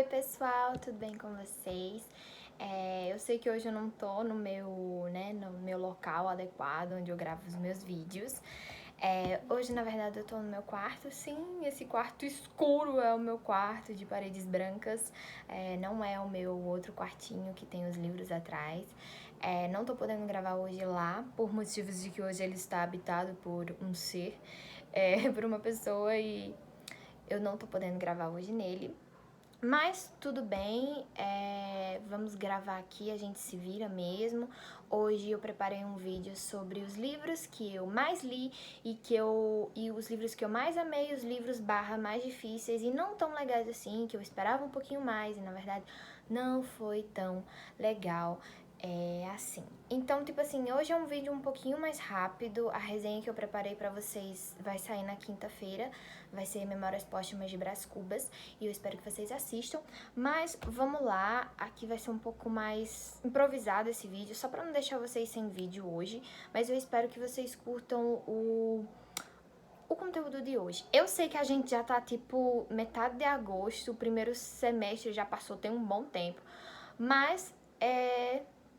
Oi pessoal, tudo bem com vocês? Eu sei que hoje eu não tô no meu local adequado, onde eu gravo os meus vídeos. Hoje, na verdade, eu tô no meu quarto, sim, esse quarto escuro é o meu quarto de paredes brancas. Não é o meu outro quartinho que tem os livros atrás. Não tô podendo gravar hoje lá, por motivos de que hoje ele está habitado por um ser, por uma pessoa, e eu não tô podendo gravar hoje nele. Mas tudo bem, vamos gravar aqui, a gente se vira mesmo. Hoje eu preparei um vídeo sobre os livros que eu mais li e os livros que eu mais amei, os livros barra mais difíceis e não tão legais assim, que eu esperava um pouquinho mais e na verdade não foi tão legal. Assim. Então, tipo assim, hoje é um vídeo um pouquinho mais rápido. A resenha que eu preparei pra vocês vai sair na quinta-feira. Vai ser Memórias Póstumas de Brás Cubas. E eu espero que vocês assistam. Mas vamos lá, aqui vai ser um pouco mais improvisado esse vídeo, só pra não deixar vocês sem vídeo hoje. Mas eu espero que vocês curtam o conteúdo de hoje. Eu sei que a gente já tá, tipo, metade de agosto, o primeiro semestre já passou, tem um bom tempo. Mas,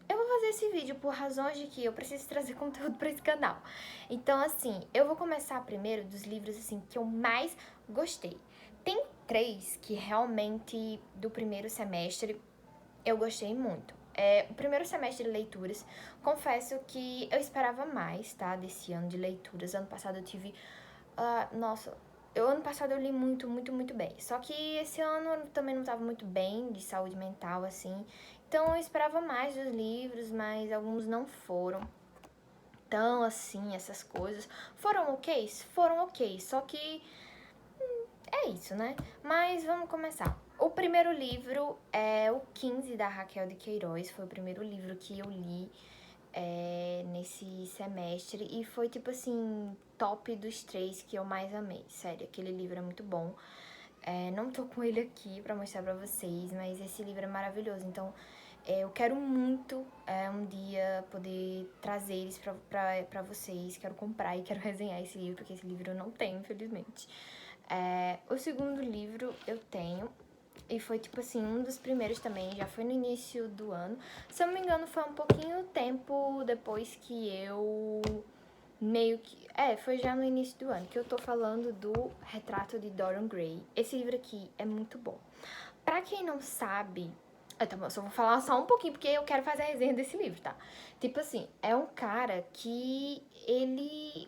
eu vou fazer esse vídeo por razões de que eu preciso trazer conteúdo pra esse canal. Então, assim, eu vou começar primeiro dos livros, assim, que eu mais gostei. Tem 3 que realmente, do primeiro semestre, eu gostei muito. O primeiro semestre de leituras, confesso que eu esperava mais, tá, desse ano de leituras. Ano passado eu tive nossa, ano passado eu li muito, muito, muito bem. Só que esse ano eu também não estava muito bem de saúde mental, assim. Então eu esperava mais dos livros, mas alguns não foram tão assim, essas coisas. Foram ok? Foram ok. Só que é isso, né? Mas vamos começar. O primeiro livro é o 15 da Raquel de Queiroz. Foi o primeiro livro que eu li nesse semestre e foi tipo assim, top dos 3 que eu mais amei. Sério, aquele livro é muito bom. Não tô com ele aqui pra mostrar pra vocês, mas esse livro é maravilhoso. Então, eu quero muito um dia poder trazer eles pra vocês. Quero comprar e quero resenhar esse livro, porque esse livro eu não tenho, infelizmente. O segundo livro eu tenho, e foi, tipo assim, um dos primeiros também, já foi no início do ano. Se eu não me engano, foi um pouquinho tempo depois que eu meio que... foi já no início do ano, que eu tô falando do Retrato de Dorian Gray. Esse livro aqui é muito bom. Pra quem não sabe... Eu só vou falar só um pouquinho, porque eu quero fazer a resenha desse livro, tá? Tipo assim, é um cara que ele...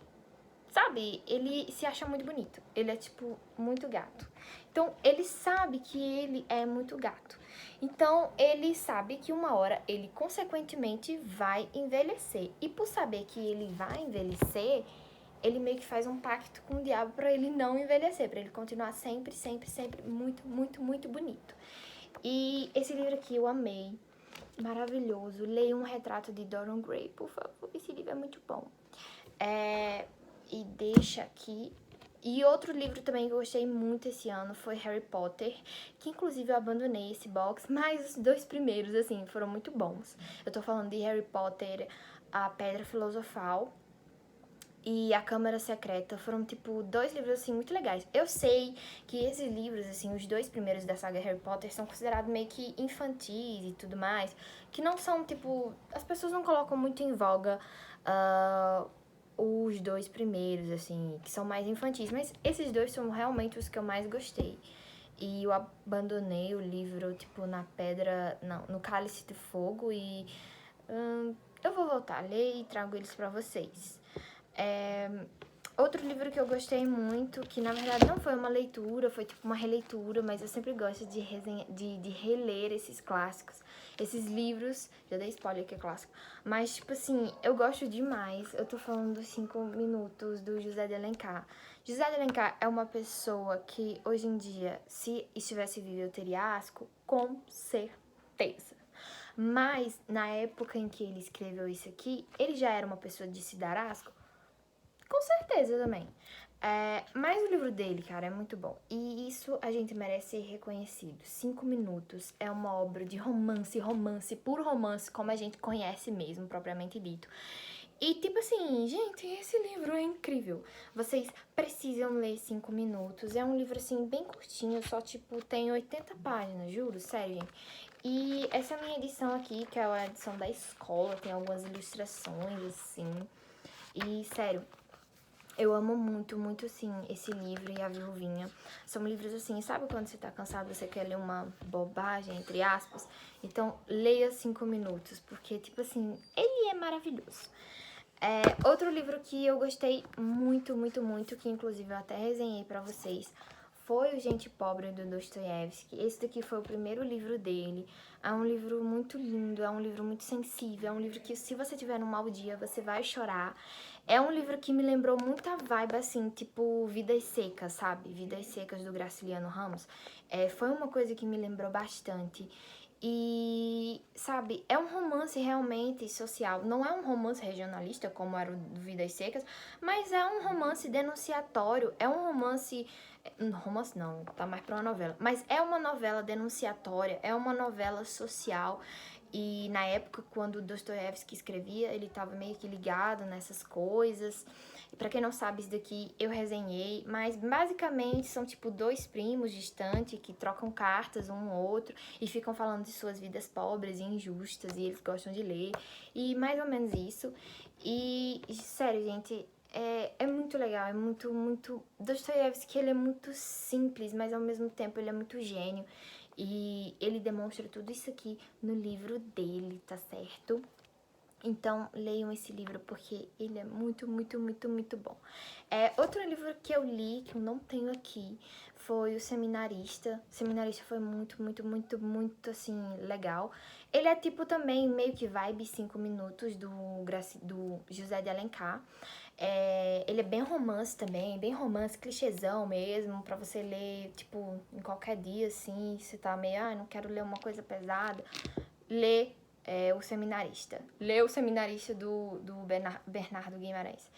Sabe, ele se acha muito bonito. Ele é, tipo, muito gato. Então, ele sabe que ele é muito gato. Então, ele sabe que uma hora ele, consequentemente, vai envelhecer. E por saber que ele vai envelhecer, ele meio que faz um pacto com o diabo pra ele não envelhecer. Pra ele continuar sempre, sempre, sempre muito, muito, muito bonito. E esse livro aqui eu amei. Maravilhoso. Leia um retrato de Dorian Gray, por favor. Esse livro é muito bom. E deixa aqui. E outro livro também que eu gostei muito esse ano foi Harry Potter, que inclusive eu abandonei esse box, mas os 2 primeiros, assim, foram muito bons. Eu tô falando de Harry Potter, A Pedra Filosofal e A Câmara Secreta. Foram, tipo, 2 livros, assim, muito legais. Eu sei que esses livros, assim, os 2 primeiros da saga Harry Potter são considerados meio que infantis e tudo mais, que não são, tipo... As pessoas não colocam muito em voga os 2 primeiros, assim, que são mais infantis. Mas esses 2 são realmente os que eu mais gostei. E eu abandonei o livro, tipo, na pedra... Não, no Cálice de Fogo e... eu vou voltar a ler e trago eles pra vocês. Outro livro que eu gostei muito, que na verdade não foi uma leitura, foi tipo uma releitura, mas eu sempre gosto de reler esses clássicos, esses livros, já dei spoiler que é clássico, mas tipo assim, eu gosto demais. Eu tô falando dos 5 minutos do José de Alencar. José de Alencar é uma pessoa que hoje em dia, se estivesse vivo, eu teria asco, com certeza. Mas na época em que ele escreveu isso aqui, ele já era uma pessoa de se dar asco? Com certeza também. Mas o livro dele, cara, é muito bom. E isso a gente merece ser reconhecido. 5 minutos é uma obra de romance, romance, puro romance, como a gente conhece mesmo, propriamente dito. E tipo assim, gente, esse livro é incrível. Vocês precisam ler 5 minutos. É um livro assim bem curtinho, só tipo tem 80 páginas, juro, sério, gente. E essa minha edição aqui, que é a edição da escola, tem algumas ilustrações assim. E sério, eu amo muito, muito, assim, esse livro e A Viuvinha. São livros, assim, sabe quando você tá cansado, você quer ler uma bobagem, entre aspas? Então, leia 5 minutos, porque, tipo assim, ele é maravilhoso. Outro livro que eu gostei muito, muito, muito, que inclusive eu até resenhei pra vocês, foi O Gente Pobre, do Dostoiévski. Esse daqui foi o primeiro livro dele. É um livro muito lindo, é um livro muito sensível, é um livro que, se você tiver num mau dia, você vai chorar. É um livro que me lembrou muita vibe, assim, tipo Vidas Secas, sabe? Vidas Secas, do Graciliano Ramos. Foi uma coisa que me lembrou bastante. E, sabe, é um romance realmente social. Não é um romance regionalista, como era o do Vidas Secas, mas é um romance denunciatório. É um romance. Romance não, tá mais pra uma novela. Mas é uma novela denunciatória, é uma novela social. E na época, quando Dostoiévski escrevia, ele estava meio que ligado nessas coisas. E pra quem não sabe, isso daqui eu resenhei, mas basicamente são tipo dois primos distantes que trocam cartas um ao outro e ficam falando de suas vidas pobres e injustas e eles gostam de ler. E mais ou menos isso. E, sério, gente, é muito legal, é muito, muito... Dostoiévski, ele é muito simples, mas ao mesmo tempo ele é muito gênio. E ele demonstra tudo isso aqui no livro dele, tá certo? Então, leiam esse livro porque ele é muito, muito, muito, muito bom. Outro livro que eu li, que eu não tenho aqui, foi O Seminarista. O Seminarista foi muito, muito, muito, muito, assim, legal. Ele é tipo também meio que vibe 5 minutos do José de Alencar. Ele é bem romance também, bem romance, clichêzão mesmo, pra você ler, tipo, em qualquer dia, assim, você tá meio, não quero ler uma coisa pesada. Lê O Seminarista. Lê O Seminarista do Bernardo Guimarães.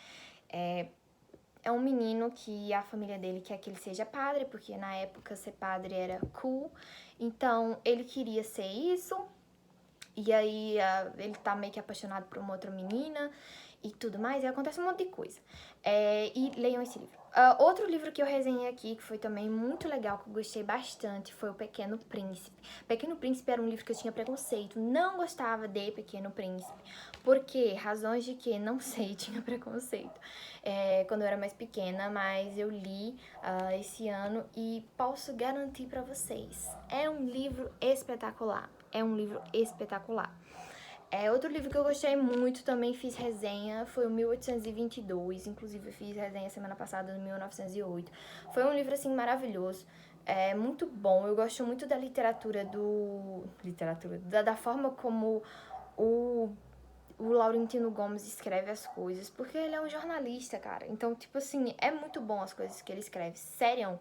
É um menino que a família dele quer que ele seja padre, porque na época ser padre era cool. Então, ele queria ser isso. E aí, ele tá meio que apaixonado por uma outra menina e tudo mais. E acontece um monte de coisa. E leiam esse livro. Outro livro que eu resenhei aqui, que foi também muito legal, que eu gostei bastante, foi O Pequeno Príncipe. Pequeno Príncipe era um livro que eu tinha preconceito. Não gostava de Pequeno Príncipe. Por quê? Razões de que, não sei, tinha preconceito. Quando eu era mais pequena, mas eu li esse ano e posso garantir pra vocês. É um livro espetacular. É um livro espetacular. Outro livro que eu gostei muito, também fiz resenha, foi o 1822. Inclusive, eu fiz resenha semana passada no 1908. Foi um livro, assim, maravilhoso. Muito bom. Eu gosto muito da literatura da forma como o, o Laurentino Gomes escreve as coisas. Porque ele é um jornalista, cara. Então, tipo assim, é muito bom as coisas que ele escreve. Sério.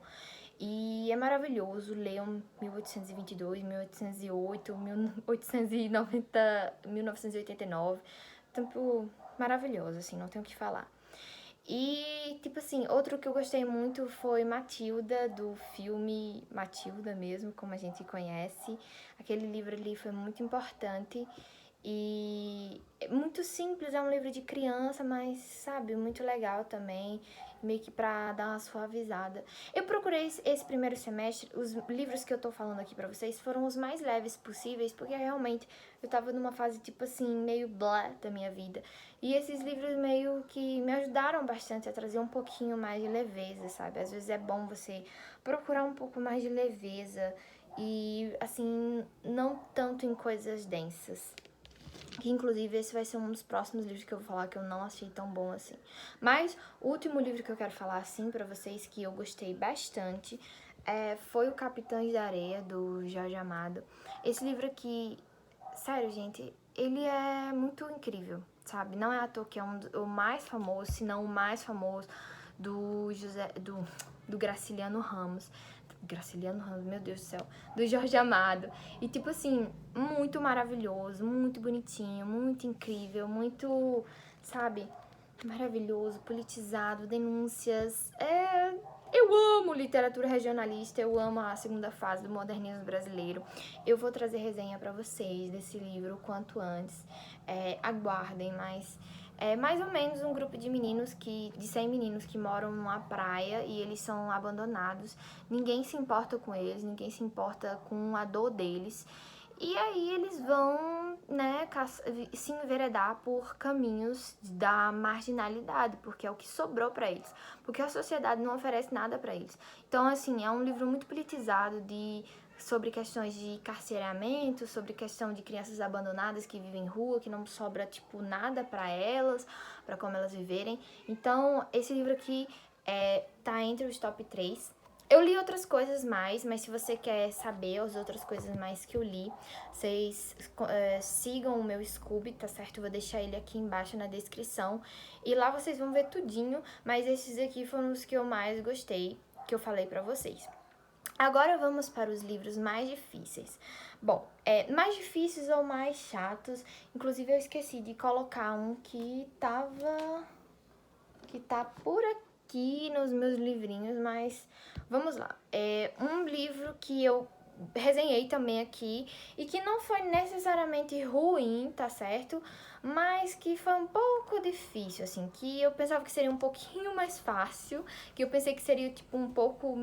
E é maravilhoso, leiam 1822, 1808, 1890, 1989. Tipo, maravilhoso, assim, não tenho o que falar. E, tipo assim, outro que eu gostei muito foi Matilda, do filme Matilda mesmo, como a gente conhece. Aquele livro ali foi muito importante. E é muito simples, é um livro de criança, mas, sabe, muito legal também, meio que pra dar uma suavizada. Eu procurei esse primeiro semestre, os livros que eu tô falando aqui pra vocês foram os mais leves possíveis, porque realmente eu tava numa fase, tipo assim, meio blá da minha vida. E esses livros meio que me ajudaram bastante a trazer um pouquinho mais de leveza, sabe? Às vezes é bom você procurar um pouco mais de leveza e, assim, não tanto em coisas densas. Que inclusive esse vai ser um dos próximos livros que eu vou falar que eu não achei tão bom assim. Mas o último livro que eu quero falar assim pra vocês, que eu gostei bastante, foi O Capitães da Areia, do Jorge Amado. Esse livro aqui, sério, gente, ele é muito incrível, sabe? Não é à toa que é o mais famoso, se não o mais famoso, do Graciliano Ramos. Graciliano Ramos, meu Deus do céu, do Jorge Amado. E, tipo assim, muito maravilhoso, muito bonitinho, muito incrível, muito, sabe, maravilhoso, politizado, denúncias. Eu amo literatura regionalista, eu amo a segunda fase do modernismo brasileiro. Eu vou trazer resenha pra vocês desse livro o quanto antes. Aguardem, mas É mais ou menos um grupo de meninos de 100 meninos que moram numa praia e eles são abandonados. Ninguém se importa com eles, ninguém se importa com a dor deles. E aí eles vão, né, se enveredar por caminhos da marginalidade, porque é o que sobrou pra eles. Porque a sociedade não oferece nada pra eles. Então, assim, é um livro muito politizado sobre questões de carceramento, sobre questão de crianças abandonadas que vivem em rua, que não sobra, tipo, nada pra elas, pra como elas viverem. Então, esse livro aqui tá entre os top 3. Eu li outras coisas mais, mas se você quer saber as outras coisas mais que eu li, vocês sigam o meu Scooby, tá certo? Eu vou deixar ele aqui embaixo na descrição. E lá vocês vão ver tudinho, mas esses aqui foram os que eu mais gostei, que eu falei pra vocês. Agora vamos para os livros mais difíceis. Bom, mais difíceis ou mais chatos. Inclusive eu esqueci de colocar um que tá por aqui nos meus livrinhos, mas vamos lá. É um livro que eu resenhei também aqui e que não foi necessariamente ruim, tá certo? Mas que foi um pouco difícil, assim, que eu pensava que seria um pouquinho mais fácil, que eu pensei que seria, tipo, um pouco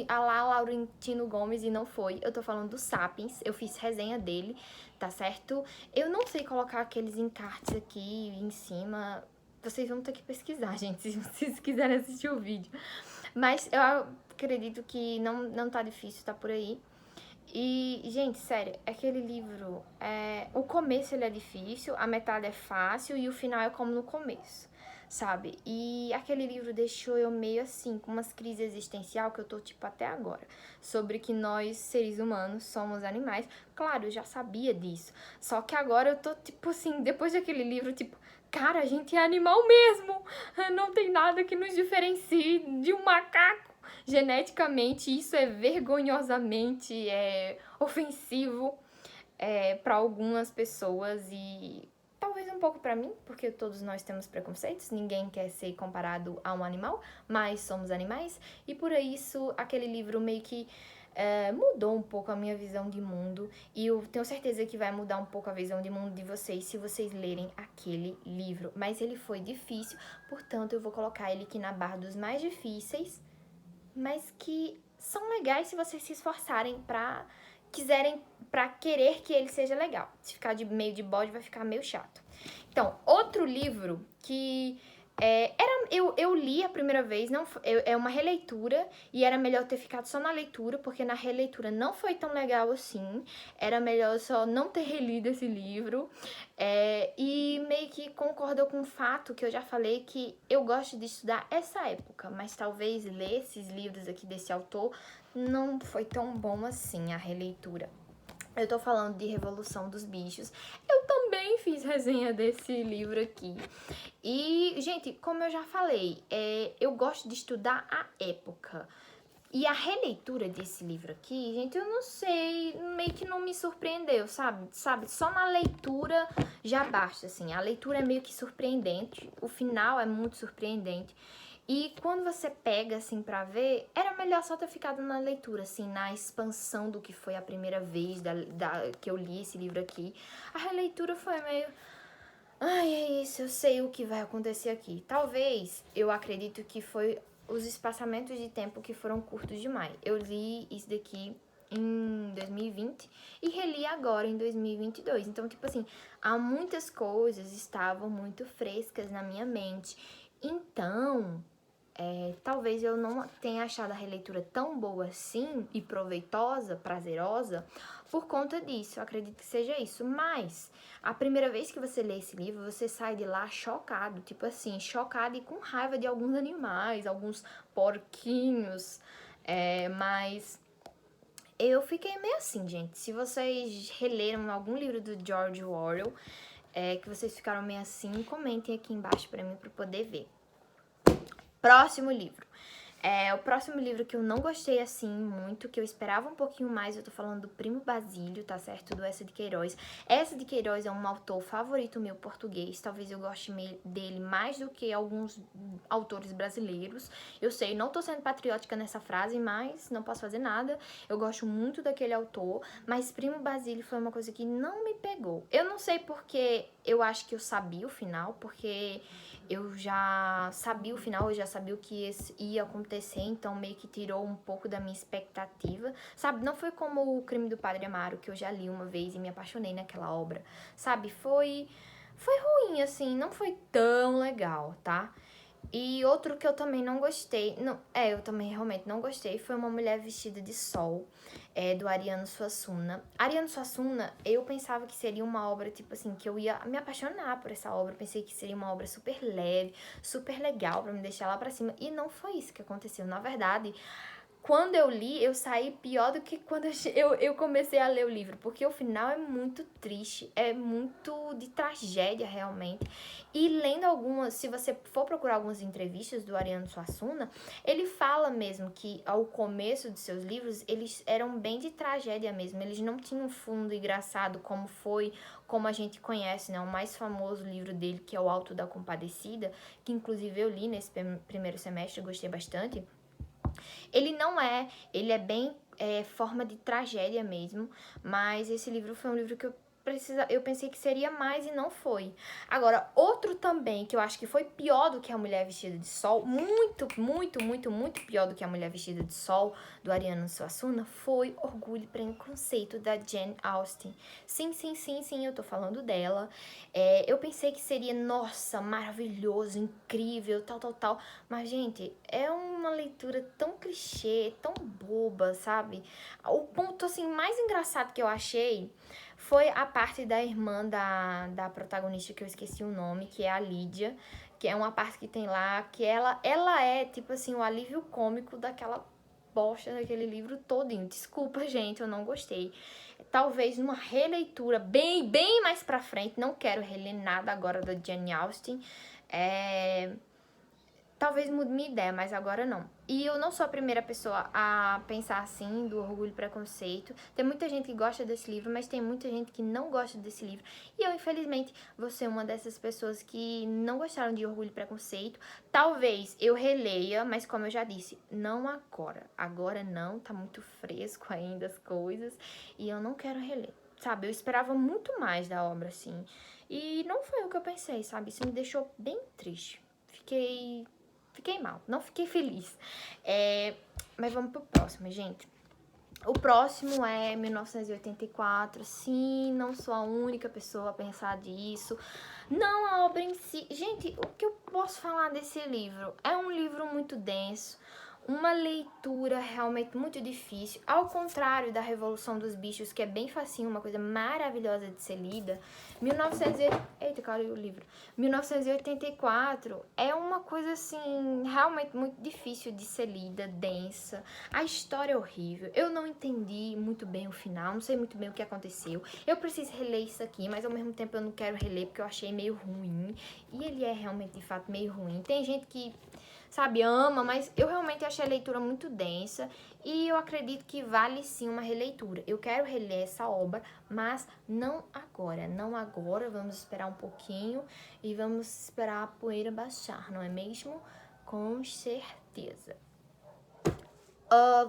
a lá Laurentino Gomes e não foi. Eu tô falando do Sapiens, eu fiz resenha dele, tá certo? Eu não sei colocar aqueles encartes aqui em cima, vocês vão ter que pesquisar, gente, se vocês quiserem assistir o vídeo. Mas eu acredito que não tá difícil, tá por aí. E, gente, sério, aquele livro, o começo ele é difícil, a metade é fácil e o final é como no começo, sabe? E aquele livro deixou eu meio assim, com umas crises existencial que eu tô, tipo, até agora, sobre que nós, seres humanos, somos animais. Claro, eu já sabia disso, só que agora eu tô, tipo assim, depois daquele livro, tipo, cara, a gente é animal mesmo, não tem nada que nos diferencie de um macaco. Geneticamente, isso é vergonhosamente ofensivo para algumas pessoas e talvez um pouco para mim, porque todos nós temos preconceitos, ninguém quer ser comparado a um animal, mas somos animais, e por isso aquele livro meio que mudou um pouco a minha visão de mundo, e eu tenho certeza que vai mudar um pouco a visão de mundo de vocês se vocês lerem aquele livro. Mas ele foi difícil, portanto eu vou colocar ele aqui na barra dos mais difíceis, mas que são legais se vocês se esforçarem pra querer que ele seja legal. Se ficar meio de bode, vai ficar meio chato. Então, outro livro que eu li a primeira vez, não é uma releitura, e era melhor ter ficado só na leitura, porque na releitura não foi tão legal assim, era melhor só não ter relido esse livro, e meio que concordou com o fato que eu já falei, que eu gosto de estudar essa época, mas talvez ler esses livros aqui desse autor não foi tão bom assim, a releitura. Eu tô falando de Revolução dos Bichos. Eu também fiz resenha desse livro aqui. E, gente, como eu já falei, eu gosto de estudar a época. E a releitura desse livro aqui, gente, eu não sei, meio que não me surpreendeu, sabe? Só na leitura já basta, assim. A leitura é meio que surpreendente, o final é muito surpreendente. E quando você pega, assim, pra ver, era melhor só ter ficado na leitura, assim, na expansão do que foi a primeira vez que eu li esse livro aqui. A releitura foi meio... Ai, é isso, eu sei o que vai acontecer aqui. Talvez, eu acredito que foi os espaçamentos de tempo que foram curtos demais. Eu li isso daqui em 2020 e reli agora em 2022. Então, tipo assim, há muitas coisas estavam muito frescas na minha mente. Então, talvez eu não tenha achado a releitura tão boa assim e proveitosa, prazerosa, por conta disso. Eu acredito que seja isso. Mas a primeira vez que você lê esse livro, você sai de lá chocado, tipo assim, chocado e com raiva de alguns animais, alguns porquinhos, mas eu fiquei meio assim, gente. Se vocês releram algum livro do George Orwell, que vocês ficaram meio assim, comentem aqui embaixo pra mim, pra eu poder ver. Próximo livro. O próximo livro que eu não gostei, assim, muito, que eu esperava um pouquinho mais, eu tô falando do Primo Basílio, tá certo? Do Eça de Queiroz. Eça de Queiroz é um autor favorito meu português, talvez eu goste dele mais do que alguns autores brasileiros. Eu sei, não tô sendo patriótica nessa frase, mas não posso fazer nada. Eu gosto muito daquele autor, mas Primo Basílio foi uma coisa que não me pegou. Eu não sei porque eu acho que eu sabia o final, porque eu já sabia o final, eu já sabia o que ia acontecer, então meio que tirou um pouco da minha expectativa, sabe? Não foi como O Crime do Padre Amaro, que eu já li uma vez e me apaixonei naquela obra, sabe? Foi ruim, assim, não foi tão legal, tá? E outro que eu também não gostei, eu também realmente não gostei, foi Uma Mulher Vestida de Sol, do Ariano Suassuna. Ariano Suassuna, eu pensava que seria uma obra, tipo assim, que eu ia me apaixonar por essa obra, pensei que seria uma obra super leve, super legal pra me deixar lá pra cima, e não foi isso que aconteceu. Na verdade, quando eu li, eu saí pior do que quando eu comecei a ler o livro, porque o final é muito triste, é muito de tragédia realmente. E lendo algumas, se você for procurar algumas entrevistas do Ariano Suassuna, ele fala mesmo que ao começo de seus livros, eles eram bem de tragédia mesmo, eles não tinham um fundo engraçado como a gente conhece, né? O mais famoso livro dele, que é O Alto da Compadecida, que inclusive eu li nesse primeiro semestre, gostei bastante. Ele não é, ele é bem forma de tragédia mesmo, mas esse livro foi um livro que eu pensei que seria mais e não foi. Agora, outro também que eu acho que foi pior do que A Mulher Vestida de Sol, muito, muito, muito, muito pior do que A Mulher Vestida de Sol, do Ariano Suassuna, foi Orgulho e Preconceito, da Jane Austen. Sim, sim, sim, sim, eu tô falando dela. Eu pensei que seria, nossa, maravilhoso, incrível, tal, tal, tal. Mas, gente, é uma leitura tão clichê, tão boba, sabe? O ponto, assim, mais engraçado que eu achei foi a parte da irmã da protagonista, que eu esqueci o nome, que é a Lídia, que é uma parte que tem lá, que ela é, tipo assim, o alívio cômico daquela bosta daquele livro todinho. Desculpa, gente, eu não gostei. Talvez numa releitura bem, bem mais pra frente, não quero reler nada agora da Jane Austen, talvez mude minha ideia, mas agora não. E eu não sou a primeira pessoa a pensar assim, do Orgulho e Preconceito. Tem muita gente que gosta desse livro, mas tem muita gente que não gosta desse livro. E eu, infelizmente, vou ser uma dessas pessoas que não gostaram de Orgulho e Preconceito. Talvez eu releia, mas como eu já disse, não agora. Agora não, tá muito fresco ainda as coisas. E eu não quero reler, sabe? Eu esperava muito mais da obra, assim. E não foi o que eu pensei, sabe? Isso me deixou bem triste. Fiquei mal, não fiquei feliz. Mas vamos pro próximo, gente. O próximo é 1984. Sim, não sou a única pessoa a pensar disso. Não a obra em si. Gente, o que eu posso falar desse livro? É um livro muito denso, uma leitura realmente muito difícil. Ao contrário da Revolução dos Bichos, que é bem facinho, uma coisa maravilhosa de ser lida. 1900... Eita, caiu o livro. 1984 é uma coisa, assim, realmente muito difícil de ser lida, densa. A história é horrível. Eu não entendi muito bem o final, não sei muito bem o que aconteceu. Eu preciso reler isso aqui, mas ao mesmo tempo eu não quero reler porque eu achei meio ruim. E ele é realmente, de fato, meio ruim. Tem gente que, sabe, ama, mas eu realmente achei a leitura muito densa e eu acredito que vale sim uma releitura. Eu quero reler essa obra, mas não agora, não agora. Vamos esperar um pouquinho e vamos esperar a poeira baixar, não é mesmo? Com certeza.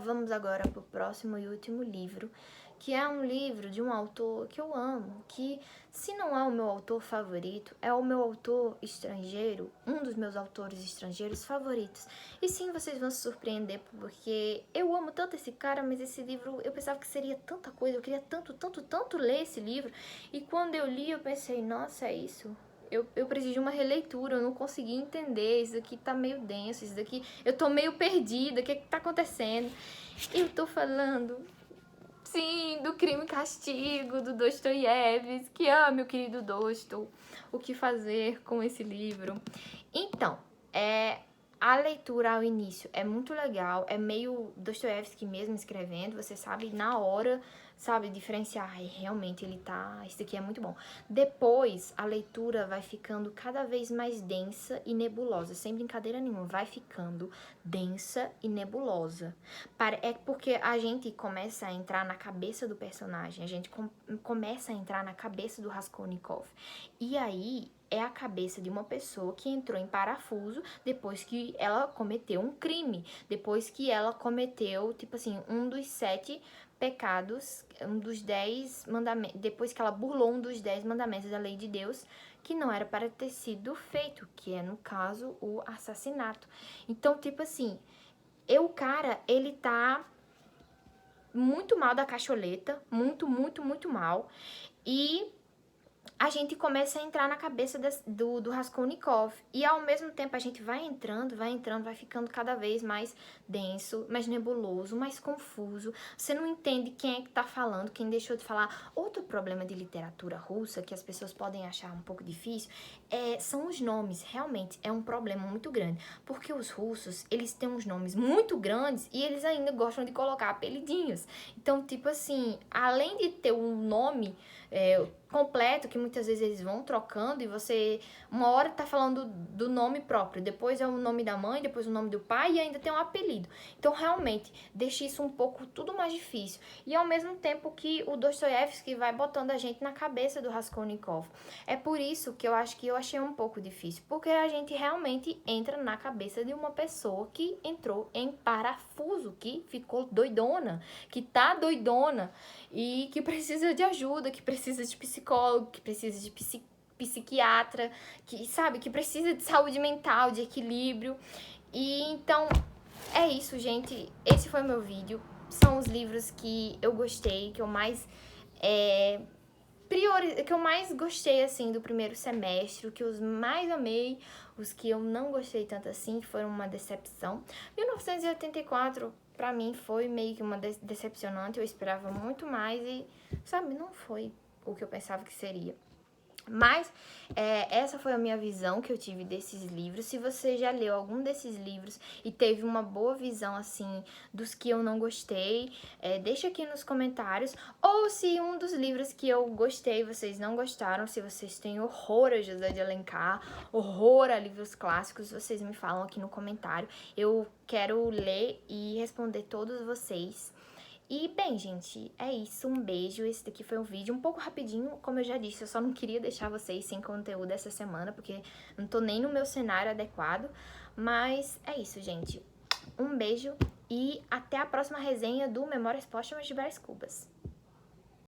Vamos agora pro próximo e último livro, que é um livro de um autor que eu amo, que se não é o meu autor favorito, é o meu autor estrangeiro, um dos meus autores estrangeiros favoritos. E sim, vocês vão se surpreender, porque eu amo tanto esse cara, mas esse livro, eu pensava que seria tanta coisa, eu queria tanto, tanto, tanto ler esse livro, e quando eu li, eu pensei, nossa, é isso. Eu preciso de uma releitura, eu não consegui entender, isso daqui tá meio denso, isso daqui, eu tô meio perdida, o que tá acontecendo? Eu tô falando, sim, do Crime e Castigo, do Dostoiévski, meu querido Dosto, o que fazer com esse livro? Então, a leitura ao início é muito legal, é meio Dostoiévski mesmo escrevendo, você sabe na hora, sabe, diferenciar, ai, realmente ele tá, isso aqui é muito bom. Depois, a leitura vai ficando cada vez mais densa e nebulosa, sem brincadeira nenhuma, vai ficando densa e nebulosa. É porque a gente começa a entrar na cabeça do personagem, a gente começa a entrar na cabeça do Raskolnikov. E aí é a cabeça de uma pessoa que entrou em parafuso depois que ela cometeu um crime, depois que ela cometeu, tipo assim, um dos 7 pecados, um dos 10 mandamentos, depois que ela burlou um dos 10 mandamentos da lei de Deus, que não era para ter sido feito, que é, no caso, o assassinato. Então, tipo assim, o cara, ele tá muito mal da cacholeta, muito mal, e a gente começa a entrar na cabeça do Raskolnikov. E ao mesmo tempo a gente vai entrando, vai ficando cada vez mais denso, mais nebuloso, mais confuso. Você não entende quem é que tá falando, quem deixou de falar. Outro problema de literatura russa, que as pessoas podem achar um pouco difícil, são os nomes. Realmente é um problema muito grande. Porque os russos, eles têm uns nomes muito grandes e eles ainda gostam de colocar apelidinhos. Então, tipo assim, além de ter um nome completo, que muitas vezes eles vão trocando e você, uma hora tá falando do nome próprio, depois é o nome da mãe, depois o nome do pai e ainda tem um apelido. Então, realmente, deixa isso um pouco tudo mais difícil. E ao mesmo tempo que o Dostoiévski vai botando a gente na cabeça do Raskolnikov. É por isso que eu acho que eu achei um pouco difícil, porque a gente realmente entra na cabeça de uma pessoa que entrou em parafuso, que ficou doidona, que tá doidona e que precisa de ajuda, que precisa de psicólogo, que precisa de psiquiatra, que sabe, que precisa de saúde mental, de equilíbrio. E então é isso, gente. Esse foi o meu vídeo. São os livros que eu gostei, que eu mais que eu mais gostei, assim, do primeiro semestre, o que eu mais amei, os que eu não gostei tanto assim, que foram uma decepção. 1984, pra mim, foi meio que uma decepcionante, eu esperava muito mais e, sabe, não foi o que eu pensava que seria. Mas essa foi a minha visão que eu tive desses livros. Se você já leu algum desses livros e teve uma boa visão, assim, dos que eu não gostei, deixa aqui nos comentários. Ou se um dos livros que eu gostei vocês não gostaram, se vocês têm horror a José de Alencar, horror a livros clássicos, vocês me falam aqui no comentário. Eu quero ler e responder todos vocês. E, bem, gente, é isso. Um beijo. Esse daqui foi um vídeo um pouco rapidinho, como eu já disse. Eu só não queria deixar vocês sem conteúdo essa semana, porque não tô nem no meu cenário adequado. Mas é isso, gente. Um beijo e até a próxima resenha do Memórias Póstumas de Brás Cubas.